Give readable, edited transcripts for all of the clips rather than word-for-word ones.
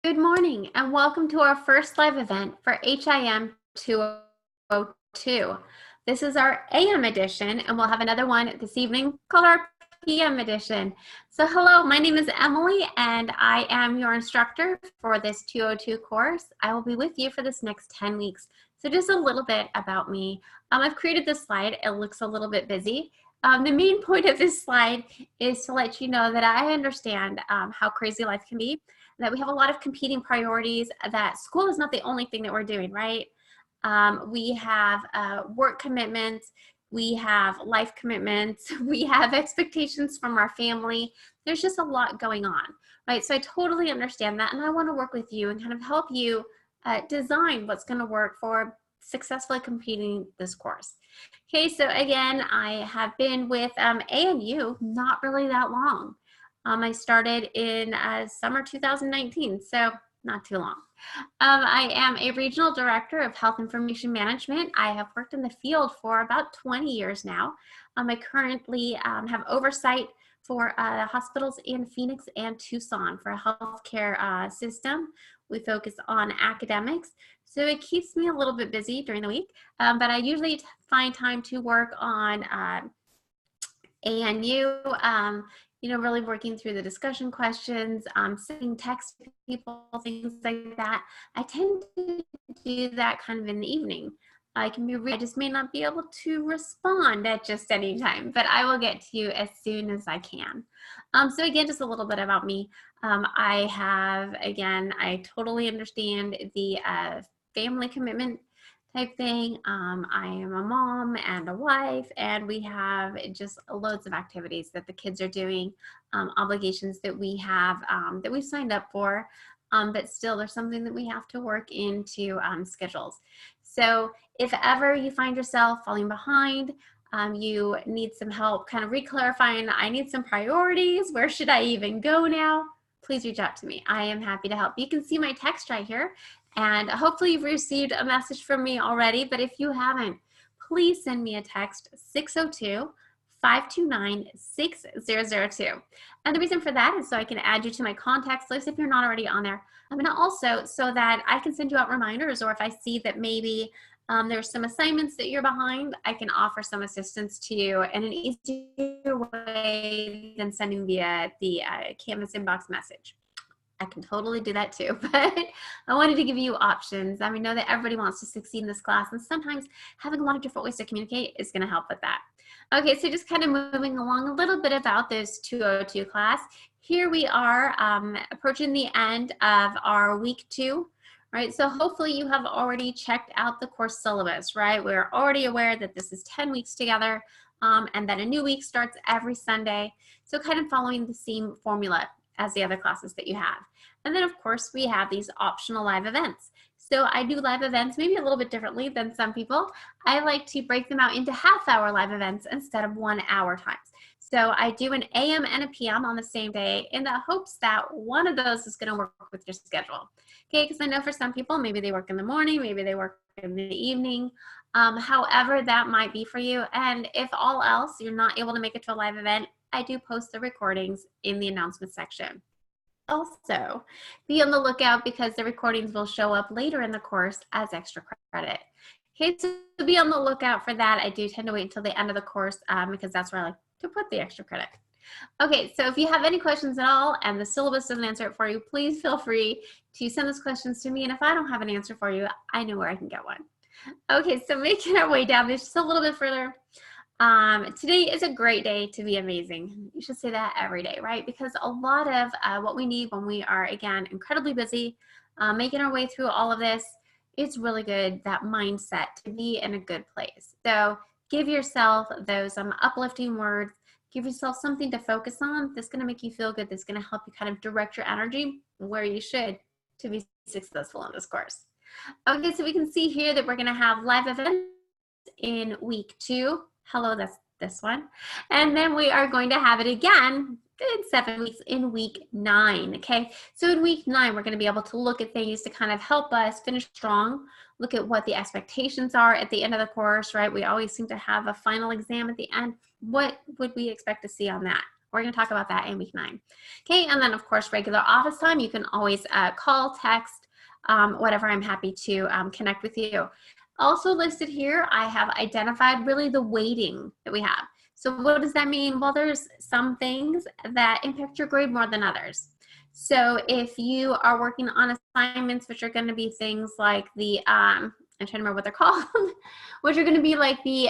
Good morning and welcome to our first live event for HIM 202. This is our AM edition and we'll have another one this evening called our PM edition. So hello, my name is Emily and I am your instructor for this 202 course. I will be with you for this next 10 weeks. So just a little bit about me. I've created this slide. It looks a little bit busy. The main point of this slide is to let you know that I understand how crazy life can be, that we have a lot of competing priorities, that school is not the only thing that we're doing, right? We have work commitments, we have life commitments, we have expectations from our family. There's just a lot going on, right? So I totally understand that, and I want to work with you and kind of help you design what's going to work for successfully completing this course. Okay, so again, I have been with ANU not really that long. I started in summer 2019, so not too long. I am a regional director of health information management. I have worked in the field for about 20 years now. I currently have oversight for hospitals in Phoenix and Tucson for a healthcare system. We focus on academics, so it keeps me a little bit busy during the week, but I usually find time to work on ANU, really working through the discussion questions, sending text to people, things like that. I tend to do that kind of in the evening. I just may not be able to respond at just any time, but I will get to you as soon as I can. So again, just a little bit about me. I totally understand the family commitment type thing. I am a mom and a wife, and we have just loads of activities that the kids are doing, obligations that we have that we've signed up for, but still there's something that we have to work into schedules. So if ever you find yourself falling behind, you need some help kind of reclarifying, I need some priorities, where should I even go now? Please reach out to me. I am happy to help. You can see my text right here. And hopefully you've received a message from me already, but if you haven't, please send me a text, 602-529-6002. And the reason for that is so I can add you to my contacts list if you're not already on there. I'm going to also, so that I can send you out reminders, or if I see that maybe there's some assignments that you're behind, I can offer some assistance to you in an easier way than sending via the Canvas inbox message. I can totally do that too, but I wanted to give you options. I know that everybody wants to succeed in this class, and sometimes having a lot of different ways to communicate is going to help with that. Okay, so just kind of moving along a little bit about this 202 class. Here we are approaching the end of our week 2, right? So hopefully you have already checked out the course syllabus, right? We're already aware that this is 10 weeks together, and that a new week starts every Sunday. So kind of following the same formula as the other classes that you have. And then of course we have these optional live events. So I do live events maybe a little bit differently than some people. I like to break them out into half-hour live events instead of 1-hour times. So I do an AM and a PM on the same day in the hopes that one of those is going to work with your schedule. Okay, because I know for some people, maybe they work in the morning, maybe they work in the evening, however that might be for you. And if all else, you're not able to make it to a live event, I do post the recordings in the announcement section. Also, be on the lookout because the recordings will show up later in the course as extra credit. Okay, so be on the lookout for that. I do tend to wait until the end of the course because that's where I like to put the extra credit. Okay, so if you have any questions at all and the syllabus doesn't answer it for you, please feel free to send those questions to me. And if I don't have an answer for you, I know where I can get one. Okay, so making our way down this just a little bit further. Today is a great day to be amazing. You should say that every day, right? Because a lot of what we need when we are, again, incredibly busy, making our way through all of this, it's really good, that mindset to be in a good place. So give yourself those uplifting words, give yourself something to focus on that's going to make you feel good, that's going to help you kind of direct your energy where you should to be successful in this course. Okay, so we can see here that we're going to have live events in week 2. Hello, that's this one. And then we are going to have it again in 7 weeks in week 9. Okay, so in week 9, we're going to be able to look at things to kind of help us finish strong, look at what the expectations are at the end of the course, right? We always seem to have a final exam at the end. What would we expect to see on that? We're going to talk about that in week 9. Okay, and then of course, regular office time, you can always call, text, whatever. I'm happy to connect with you. Also listed here, I have identified really the weighting that we have. So what does that mean? Well, there's some things that impact your grade more than others. So if you are working on assignments, which are going to be things like the, I'm trying to remember what they're called, which are going to be like the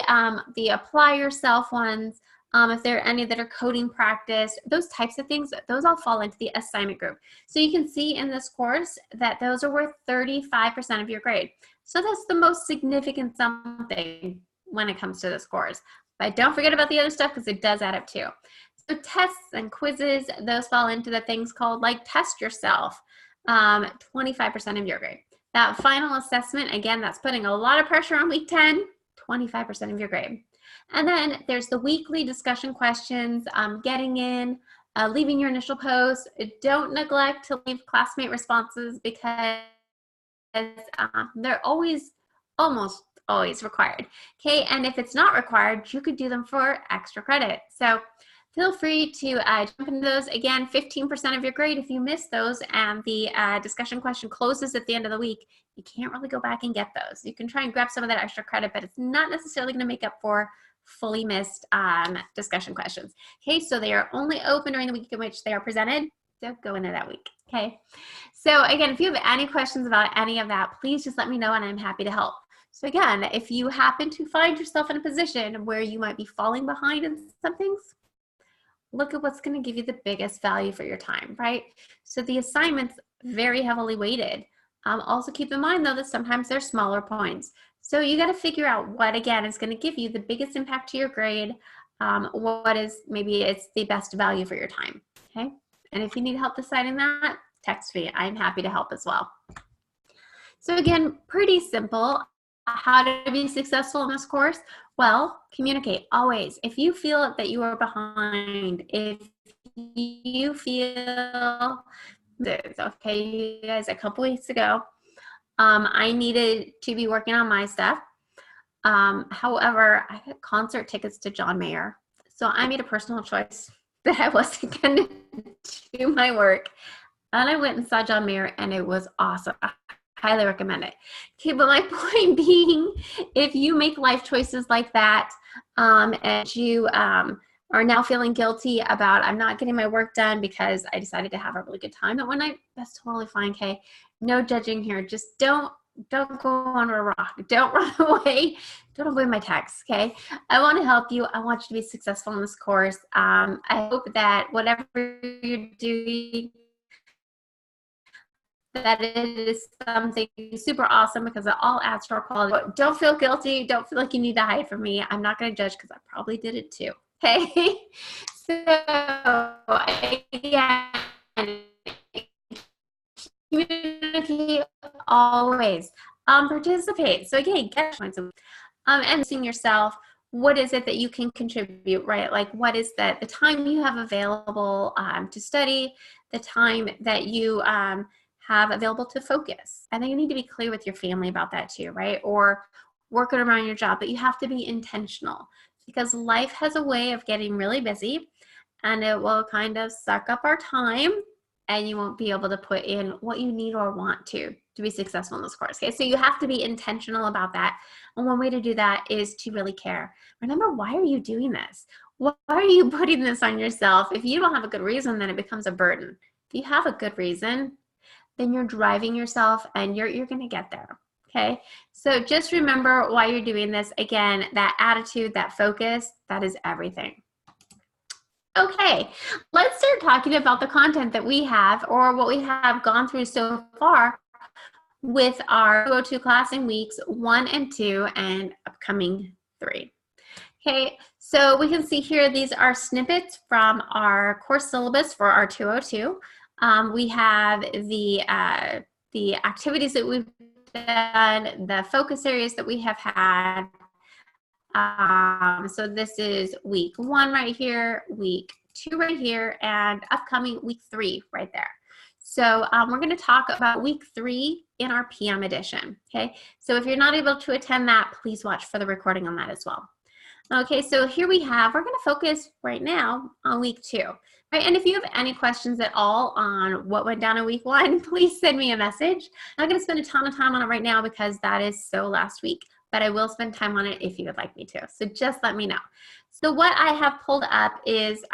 apply yourself ones, if there are any that are coding practice, those types of things, those all fall into the assignment group. So you can see in this course that those are worth 35% of your grade. So that's the most significant something when it comes to this course. But don't forget about the other stuff because it does add up too. So tests and quizzes, those fall into the things called like test yourself, 25% of your grade. That final assessment, again, that's putting a lot of pressure on week 10, 25% of your grade. And then there's the weekly discussion questions, getting in, leaving your initial post. Don't neglect to leave classmate responses because they're almost always required. Okay, and if it's not required, you could do them for extra credit. So feel free to jump into those. Again, 15% of your grade if you miss those and the discussion question closes at the end of the week, you can't really go back and get those. You can try and grab some of that extra credit, but it's not necessarily going to make up for fully missed discussion questions. Okay, so they are only open during the week in which they are presented. So go into that week. Okay, so again, if you have any questions about any of that, please just let me know and I'm happy to help. So again, if you happen to find yourself in a position where you might be falling behind in some things, look at what's going to give you the biggest value for your time, right? So the assignments very heavily weighted. Also keep in mind though that sometimes they're smaller points. So you got to figure out what again is going to give you the biggest impact to your grade. What is maybe it's the best value for your time. Okay. And if you need help deciding that, text me. I'm happy to help as well. So again, pretty simple. How to be successful in this course? Well, communicate always. If you feel that you are behind, if you feel this, okay, you guys, a couple weeks ago, I needed to be working on my stuff. However, I got concert tickets to John Mayer. So I made a personal choice that I wasn't going to do my work. And I went and saw John Mayer and it was awesome. I highly recommend it. Okay, but my point being, if you make life choices like that and you are now feeling guilty about I'm not getting my work done because I decided to have a really good time at one night, that's totally fine, okay? No judging here. Just don't go on a rock. Don't run away. Don't avoid my texts, okay? I want to help you. I want you to be successful in this course. I hope that whatever you're doing, that it is something super awesome because it all adds to our quality. Don't feel guilty. Don't feel like you need to hide from me. I'm not going to judge because I probably did it too. Okay? So, again, communicate always. Participate. So again, get points. And seeing yourself, what is it that you can contribute, right? Like what is the time you have available to study, the time that you have available to focus. I think you need to be clear with your family about that too, right? Or working around your job, but you have to be intentional because life has a way of getting really busy and it will kind of suck up our time and you won't be able to put in what you need or want to be successful in this course. Okay, so you have to be intentional about that. And one way to do that is to really care. Remember, why are you doing this? Why are you putting this on yourself? If you don't have a good reason, then it becomes a burden. If you have a good reason, then you're driving yourself and you're going to get there. Okay, so just remember why you're doing this. Again, that attitude, that focus, that is everything. Okay, let's start talking about the content that we have or what we have gone through so far with our 202 class in weeks 1 and 2 and upcoming 3. Okay, so we can see here these are snippets from our course syllabus for our 202. We have the activities that we've done, the focus areas that we have had. So this is week 1 right here, week 2 right here, and upcoming week 3 right there. So we're going to talk about week 3 in our PM edition. Okay, so if you're not able to attend that, please watch for the recording on that as well. Okay, so here we have, we're going to focus right now on week 2. Right, and if you have any questions at all on what went down in week 1, please send me a message. I'm not going to spend a ton of time on it right now because that is so last week, but I will spend time on it if you would like me to. So just let me know. So what I have pulled up is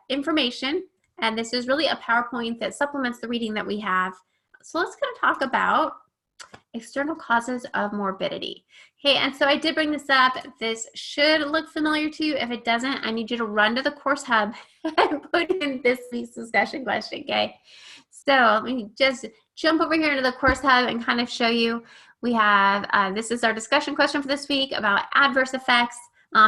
information, and this is really a PowerPoint that supplements the reading that we have. So let's kind of talk about external causes of morbidity. Okay, and so I did bring this up. This should look familiar to you. If it doesn't, I need you to run to the course hub and put in this week's discussion question, okay? So let me just jump over here to the course hub and kind of show you. We have, this is our discussion question for this week about adverse effects.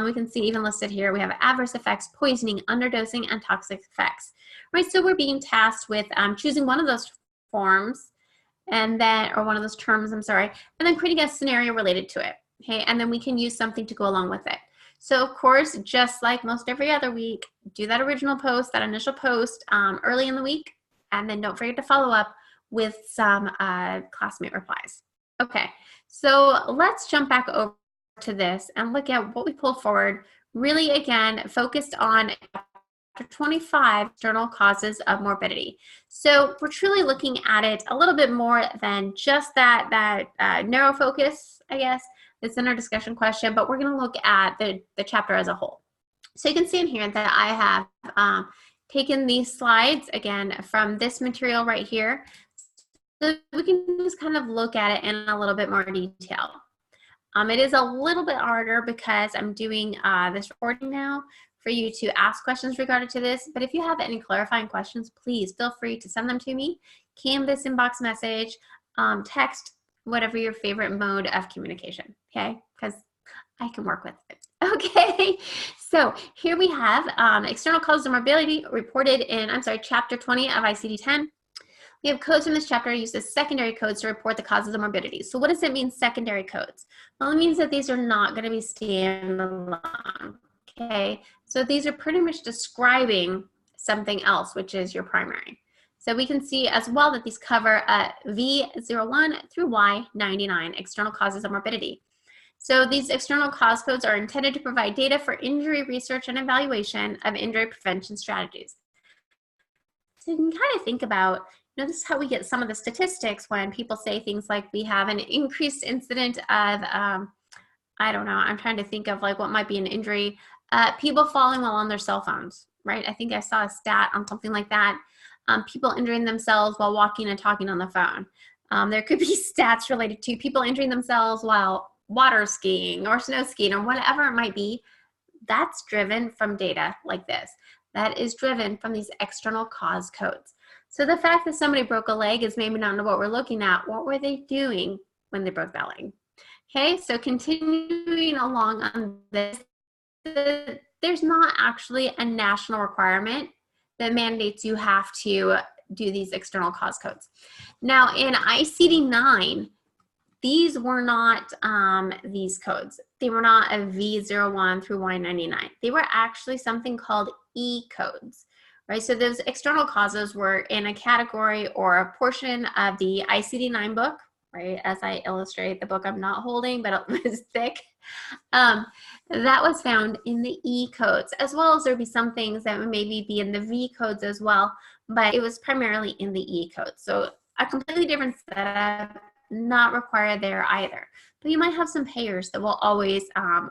We can see even listed here, we have adverse effects, poisoning, underdosing, and toxic effects. Right, so we're being tasked with choosing one of those forms and then, or one of those terms, I'm sorry, and then creating a scenario related to it, okay? And then we can use something to go along with it. So of course, just like most every other week, do that original post, that initial post early in the week, and then don't forget to follow up with some classmate replies. Okay, so let's jump back over to this and look at what we pulled forward, really again, focused on Chapter 25, external causes of morbidity. So we're truly looking at it a little bit more than just that narrow focus, I guess, that's in our discussion question, but we're going to look at the chapter as a whole. So you can see in here that I have taken these slides, again, from this material right here. So we can just kind of look at it in a little bit more detail. It is a little bit harder because I'm doing this recording now for you to ask questions regarding to this, but if you have any clarifying questions, please feel free to send them to me. Canvas inbox message, text, whatever your favorite mode of communication, okay? Because I can work with it. Okay, so here we have external causes of morbidity reported in, chapter 20 of ICD-10. We have codes from this chapter use as secondary codes to report the causes of morbidity. So what does it mean, secondary codes? Well, it means that these are not going to be standalone. Okay, so these are pretty much describing something else, which is your primary. So we can see as well that these cover V01 through Y99, external causes of morbidity. So these external cause codes are intended to provide data for injury research and evaluation of injury prevention strategies. So you can kind of think about, this is how we get some of the statistics when people say things like we have an increased incident of, I don't know, I'm trying to think of like what might be an injury, people falling while on their cell phones, right? I think I saw a stat on something like that. People injuring themselves while walking and talking on the phone. There could be stats related to people injuring themselves while water skiing or snow skiing or whatever it might be. That's driven from data like this. That is driven from these external cause codes. So the fact that somebody broke a leg is maybe not what we're looking at. What were they doing when they broke that leg? Okay, so continuing along on this, there's not actually a national requirement that mandates you have to do these external cause codes. Now in ICD-9, these were not these codes. They were not a V01 through Y99. They were actually something called E codes, right? So those external causes were in a category or a portion of the ICD-9 book, right? As I illustrate the book I'm not holding, but it was thick. That was found in the E codes, as well as there'd be some things that would maybe be in the V codes as well, but it was primarily in the E codes. So a completely different setup, not required there either. But you might have some payers that will always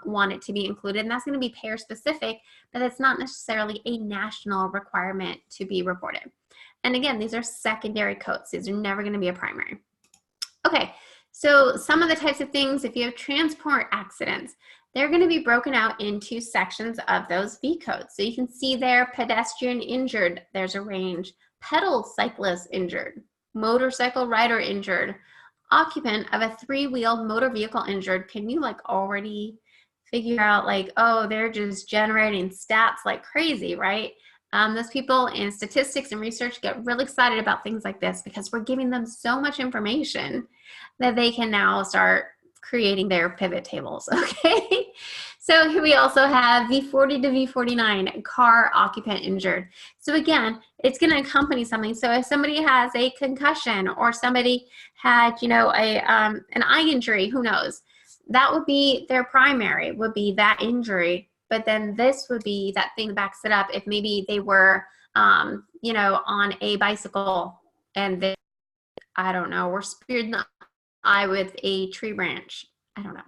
want it to be included, and that's going to be payer specific, but it's not necessarily a national requirement to be reported. And again, these are secondary codes. These are never going to be a primary. Okay, so some of the types of things, if you have transport accidents, they're going to be broken out into sections of those V codes. So you can see there, pedestrian injured, there's a range. Pedal cyclist injured, motorcycle rider injured, occupant of a three-wheeled motor vehicle injured. Can you like already figure out like, oh, they're just generating stats like crazy, right? Those people in statistics and research get really excited about things like this because we're giving them so much information that they can now start creating their pivot tables, okay? So here we also have V40 to V49, car occupant injured. So again, it's going to accompany something. So if somebody has a concussion or somebody had, an eye injury, who knows? That would be their primary, would be that injury. but then this would be that thing that backs it up if maybe they were, you know, on a bicycle and they, I don't know, were speared in the eye with a tree branch. I don't know.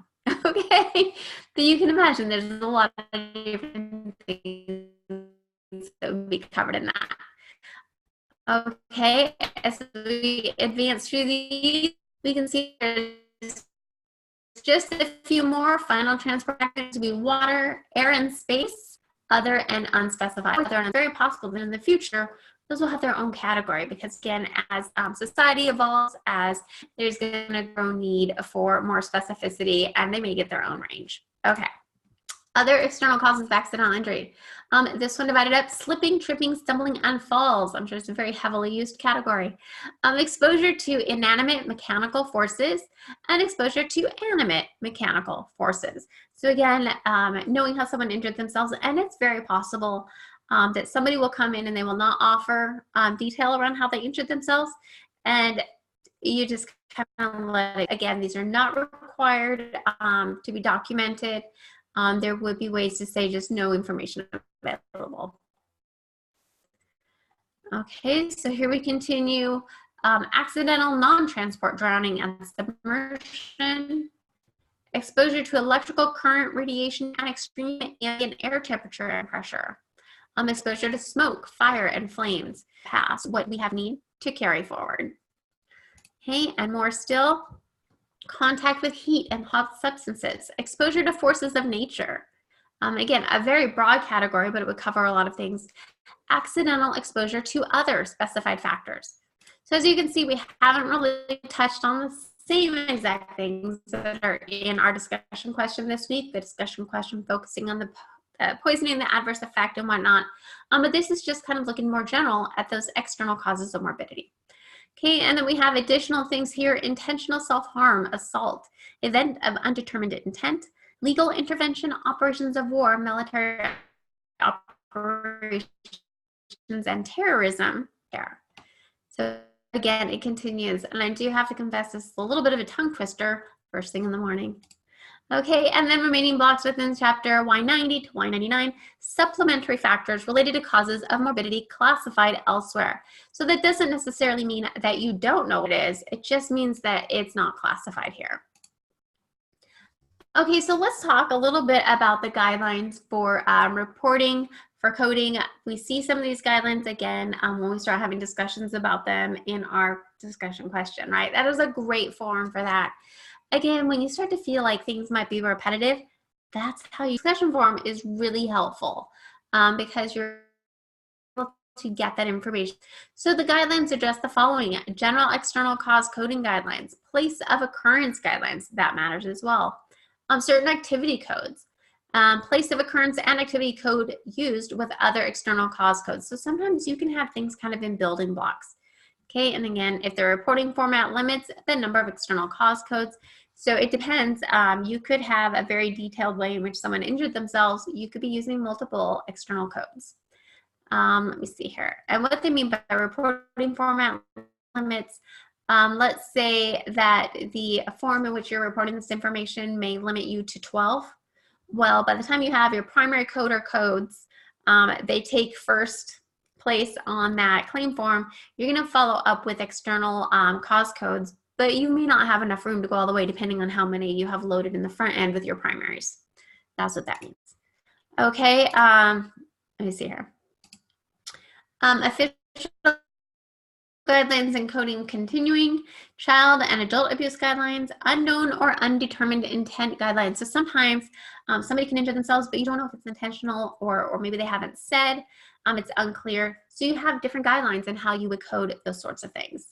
Okay, but you can imagine there's a lot of different things that would be covered in that. Okay, as we advance through these, we can see there's just a few more. Final transport factors to be water, air, and space, other and unspecified. It's very possible that in the future, those will have their own category because, again, as society evolves, as there's going to grow need for more specificity, and they may get their own range. Okay. Other external causes of accidental injury. This one divided up: slipping, tripping, stumbling, and falls. I'm sure it's a very heavily used category. Exposure to inanimate mechanical forces and exposure to animate mechanical forces. So again, knowing how someone injured themselves, and it's very possible that somebody will come in and they will not offer detail around how they injured themselves, and you just kind of let it, again, these are not required to be documented. There would be ways to say just no information available. Okay, so here we continue. Accidental non-transport drowning and submersion. Exposure to electrical current, radiation, and extreme ambient air temperature and pressure. Exposure to smoke, fire, and flames. Past what we have need to carry forward. Okay, and more still. Contact with heat and hot substances. Exposure to forces of nature. Again, a very broad category, but it would cover a lot of things. Accidental exposure to other specified factors. So as you can see, we haven't really touched on the same exact things that are in our discussion question this week. The discussion question focusing on the poisoning, the adverse effect, and whatnot. But this is just kind of looking more general at those external causes of morbidity. Okay, and then we have additional things here: intentional self-harm, assault, event of undetermined intent, legal intervention, operations of war, military operations, and terrorism. So again, it continues, and I do have to confess this is a little bit of a tongue twister first thing in the morning. Okay, and then remaining blocks within chapter Y90 to Y99, supplementary factors related to causes of morbidity classified elsewhere. So that doesn't necessarily mean that you don't know what it is. It just means that it's not classified here. Okay, so let's talk a little bit about the guidelines for reporting for coding. We see some of these guidelines again when we start having discussions about them in our discussion question, right? That is a great forum for that. Again, when you start to feel like things might be repetitive, that's how your discussion forum is really helpful because you're able to get that information. So the guidelines address the following: general external cause coding guidelines, place of occurrence guidelines, that matters as well, certain activity codes, place of occurrence and activity code used with other external cause codes. So sometimes you can have things kind of in building blocks. Okay, and again, if the reporting format limits the number of external cause codes, so it depends. You could have a very detailed way in which someone injured themselves. You could be using multiple external codes. Let me see here. And what they mean by reporting format limits, let's say that the form in which you're reporting this information may limit you to 12. Well, by the time you have your primary code or codes, they take first place on that claim form. You're going to follow up with external cause codes, but you may not have enough room to go all the way depending on how many you have loaded in the front end with your primaries. That's what that means. Okay, let me see here. Official guidelines and coding continuing, child and adult abuse guidelines, unknown or undetermined intent guidelines. So sometimes somebody can injure themselves, but you don't know if it's intentional or maybe they haven't said. It's unclear. So you have different guidelines on how you would code those sorts of things.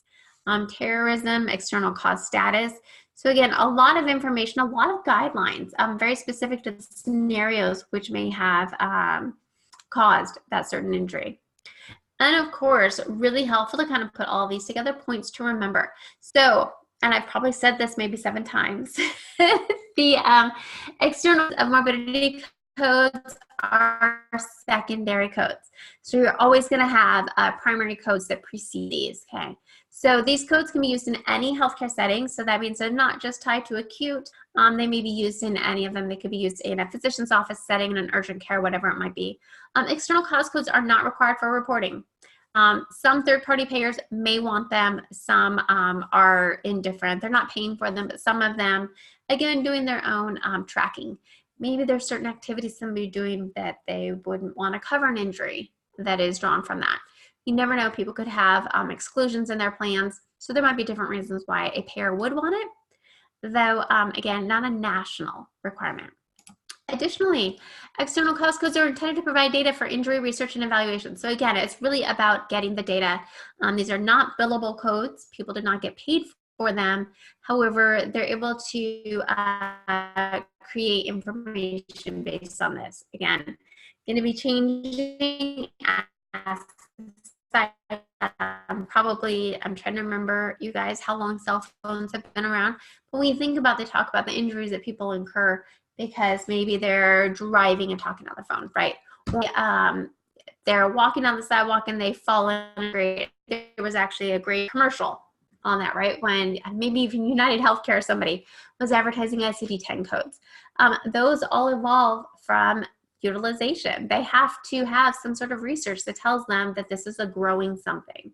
Terrorism, external cause status. So again, a lot of information, a lot of guidelines, very specific to the scenarios which may have caused that certain injury. And of course, really helpful to kind of put all these together, points to remember. So, and I've probably said this maybe 7 times, the external morbidity codes are secondary codes. So you're always going to have primary codes that precede these, okay? So these codes can be used in any healthcare setting. So that means they're not just tied to acute. They may be used in any of them. They could be used in a physician's office setting, in an urgent care, whatever it might be. External cause codes are not required for reporting. Some third-party payers may want them. Some are indifferent. They're not paying for them, but some of them, again, doing their own tracking. Maybe there's certain activities somebody doing that they wouldn't want to cover an injury that is drawn from that. You never know. People could have exclusions in their plans. So there might be different reasons why a payer would want it, though, again, not a national requirement. Additionally, external cause codes are intended to provide data for injury research and evaluation. So again, it's really about getting the data. These are not billable codes. People did not get paid for them. However, they're able to create information based on this. Again, going to be changing as probably, I'm trying to remember, you guys, how long cell phones have been around. But when you think about, they talk about the injuries that people incur because maybe they're driving and talking on the phone, right? Or, they're walking down the sidewalk and they fall in. There was actually a great commercial on that, right? When maybe even United Healthcare or somebody was advertising ICD-10 codes. Those all evolve from utilization. They have to have some sort of research that tells them that this is a growing something.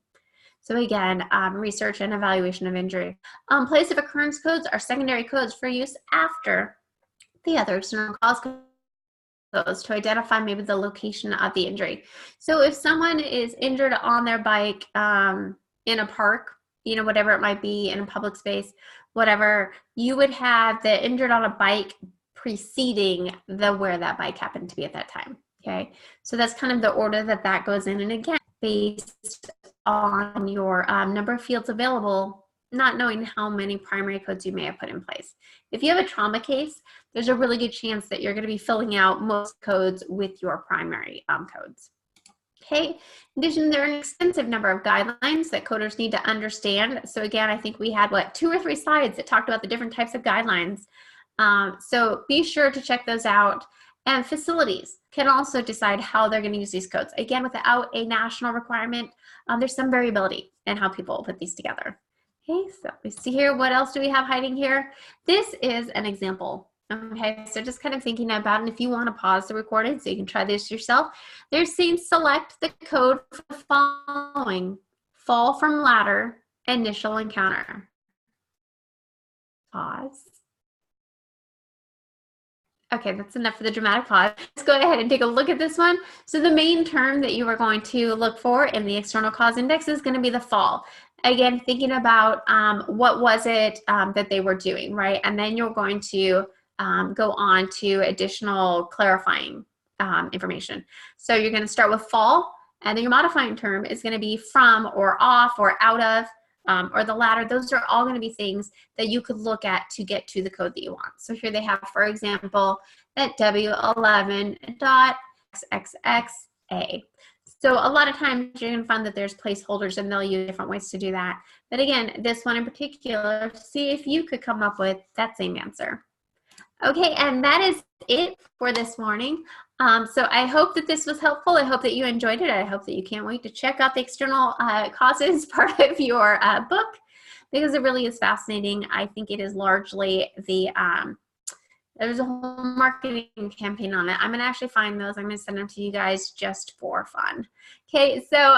So again, research and evaluation of injury. Place of occurrence codes are secondary codes for use after the other external cause codes to identify maybe the location of the injury. So if someone is injured on their bike in a park, you know, whatever it might be, in a public space, whatever, you would have the injured on a bike preceding the where that bike happened to be at that time, okay? So that's kind of the order that that goes in. And again, based on your number of fields available, not knowing how many primary codes you may have put in place. If you have a trauma case, there's a really good chance that you're going to be filling out most codes with your primary codes. Okay, in addition, there are an extensive number of guidelines that coders need to understand. So again, I think we had, 2 or 3 slides that talked about the different types of guidelines. So be sure to check those out. And facilities can also decide how they're going to use these codes. Again, without a national requirement, there's some variability in how people put these together. Okay, so we see here, what else do we have hiding here? This is an example. Okay, so just kind of thinking about, and if you want to pause the recording so you can try this yourself, they're saying select the code for the following: fall from ladder, initial encounter. Pause. Okay, that's enough for the dramatic pause. Let's go ahead and take a look at this one. So the main term that you are going to look for in the external cause index is going to be the fall. Again, thinking about what was it that they were doing, right? And then you're going to go on to additional clarifying information. So you're going to start with fall, and then your modifying term is going to be from or off or out of, or the latter. Those are all going to be things that you could look at to get to the code that you want. So here they have, for example, that W11.XXXA. So a lot of times you're going to find that there's placeholders and they'll use different ways to do that. But again, this one in particular, see if you could come up with that same answer. Okay, and that is it for this morning. So I hope that this was helpful. I hope that you enjoyed it. I hope that you can't wait to check out the external causes part of your book, because it really is fascinating. I think it is largely the, there's a whole marketing campaign on it. I'm going to actually find those. I'm going to send them to you guys just for fun. Okay, so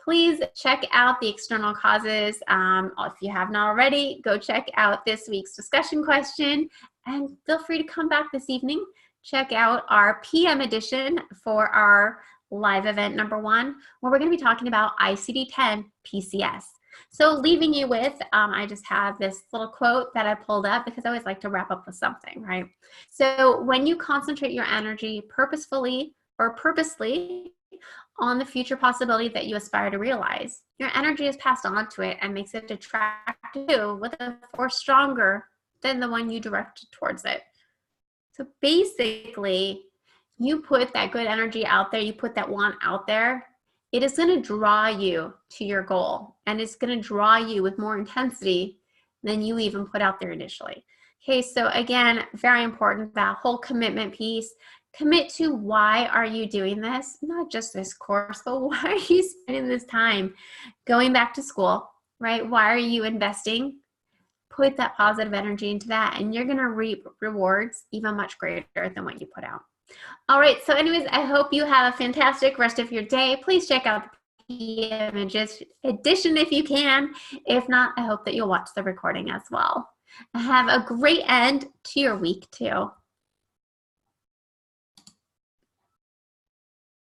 please check out the external causes. If you have not already, go check out this week's discussion question, and feel free to come back this evening. Check out our PM edition for our live event number 1, where we're going to be talking about ICD-10 PCS. So leaving you with, I just have this little quote that I pulled up because I always like to wrap up with something, right? So when you concentrate your energy purposefully or purposely on the future possibility that you aspire to realize, your energy is passed on to it and makes it attract you with a force stronger than the one you directed towards it. So basically, you put that good energy out there, you put that want out there, it is going to draw you to your goal, and it's going to draw you with more intensity than you even put out there initially. Okay, so again, very important, that whole commitment piece. Commit to why are you doing this? Not just this course, but why are you spending this time going back to school, right? Why are you investing? Put that positive energy into that, and you're going to reap rewards even much greater than what you put out. All right, so anyways, I hope you have a fantastic rest of your day. Please check out the Images edition if you can. If not, I hope that you'll watch the recording as well. Have a great end to your week too.